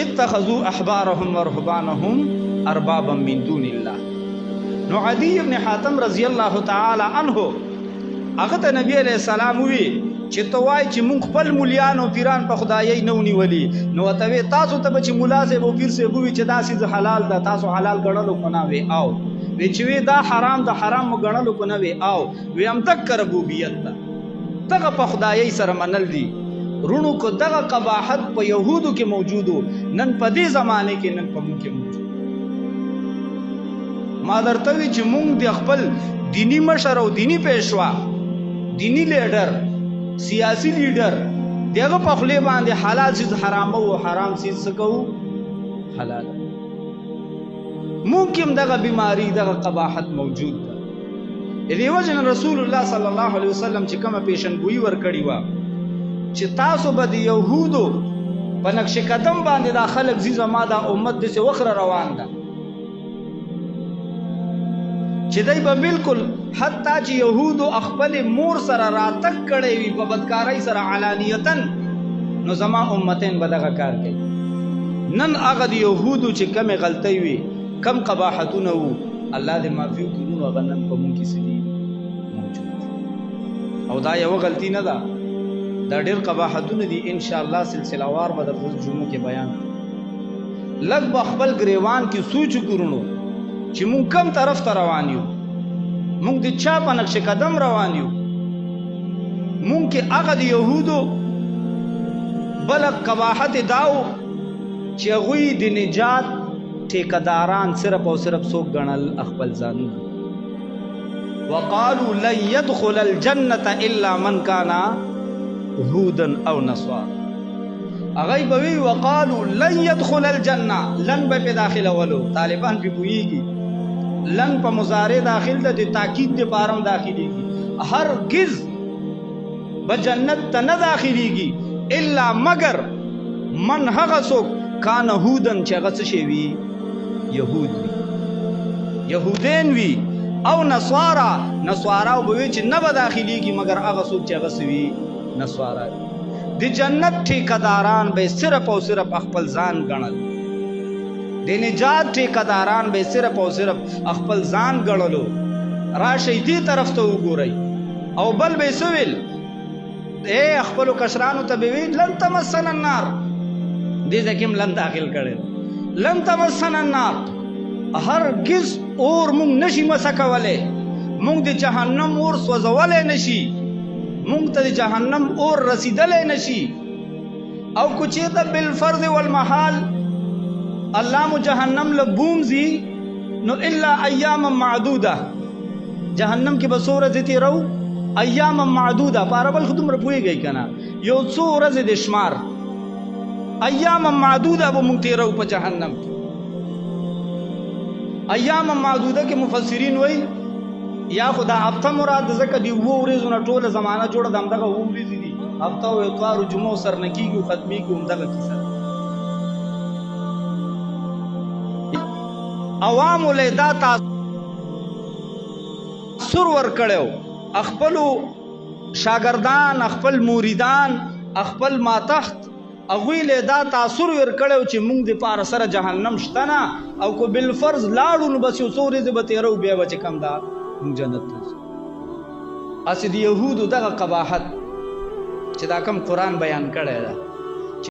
اتخذوا احبارهم ورهبانهم اربابا من دون الله. نو عدی ابن حاتم رضی اللہ تعالی عنہ هغه ته نبی علیہ السلام وی چې ته وای چې مونږ خپل مولیان او پیران په خدایي نه ونیولي، نو ته تاسو ته چې مولا صاحب او پیر صاحب وی چې دا سیز حلال ده تاسو حلال ګڼلو کو نه وی، او وی چې وی دا حرام ده حرام ګڼلو کو نه وی، او وی هم تک ربوبیت ده دغه په خدایي سره منل دي. رونو کو دغه قباحت په يهودو کې موجودو، نن په دې زمانه کې نن په موږ کې موجود. ما درته وی چې موږ د خپل دینی مشر او دینی پیشوا دینی لیډر سیاسی لیډر دغه په خلی باندې حلال چیز حرام او حرام چیز سکو حلال. ممکن دغه بیماری دغه قباحت موجود ده. دې وجه رسول الله صلی الله علیه وسلم چې کومه پیشنګوئی ور کړی و چې تاسو به د يهودو په نقش قدم باندې دا خلک زیزه ما دا امت د څه وخره روان ده چې دای به بالکل حتی چې يهودو خپل مور سره راتک کړي وي په بدکارۍ سره علانیتن، نو زما امتین به دغه کار کوي. نن هغه د يهودو چې کمې غلطۍ وي کم قباحتونه وو الله دې معافي وکړي، نو هغه نن په مونږ کې سړي موجود. او دا یو غلطي نه ده، دا ډېر قباحتونه دي. ان شاء الله سلسله وار به د جمعو کې بیان لږ به خپل ګریوان کې سوچ وکړو چې مونږ کم طرف ته روان یو، مونږ د چا په نقش قدم روان یو. مونږ کې هغه د یهودو بل قباحت داو چې هغوی د نجات ټیکداران صرف او صرف څوک ګڼل خپل ځانونه. وقالوا لن يدخل الجنة الا من كان هودا او نصارى. هغوی به وی وقالوا لن يدخل الجنة، لن به په داخله ولو طالبان په پوهیږي لن په مضارع داخل ده د تاکید د پارم داخليږي، هرگز به جنت ته نه داخليږي الا مگر من هغه څوک کان هودن چې هغه څه شی وي يهود وي يهودين وي او نصارا نصارا به وي چې نه به داخليږي مگر هغه څوک چې هغه سوي نصارا. د جنت ټیکداران به صرف او صرف خپل ځان ګڼل، د نجات ټیکداران به صرف او صرف خپل ځان ګڼلو. راشي دې طرف ته وګورئ او بل به سویل اے خپل کشرانو ته به وی لن تمسن النار، دې ځکه لن داخل کړي لن تمسن النار، هرگز اور مونږ نشي مسکولې، مونږ د جهنم اور سوځولې نشي، مونږ ته د جهنم اور رسیدلې نشي. او کوچې ته بالفرض والمحال الله مو جهنم له بومزي نو الا ایام معدوده، جهنم کې به څو ورځې تیرو ایام معدوده، پاربل خودم رپويږي کنه یو څو ورځې د شمار ایام معدوده به مونږ تیرو په جهنم کې. ایام معدوده کې مفسرین وایي یا خدا هفته مراد ځکه دی وو ورځو نه ټوله زمانہ جوړه دمدغه وو ورځې دي، هفته او اتوار او جمعو سر نه کیږي ختمي کوم دغه کیسه. عوام له دا تاثر ور کړو، خپل شاګردان خپل مریدان خپل ماتحت هغوی له دا تاثر ور کړو چې مونږ د پاره سره جهنم شته نه، او کو بالفرض لاړو نو بس یو څو ورځې به تیرو بیا به چې کم دا جنت ته. اسی د یهودو دغه قباحت چې دا کم قرآن بیان کړی ده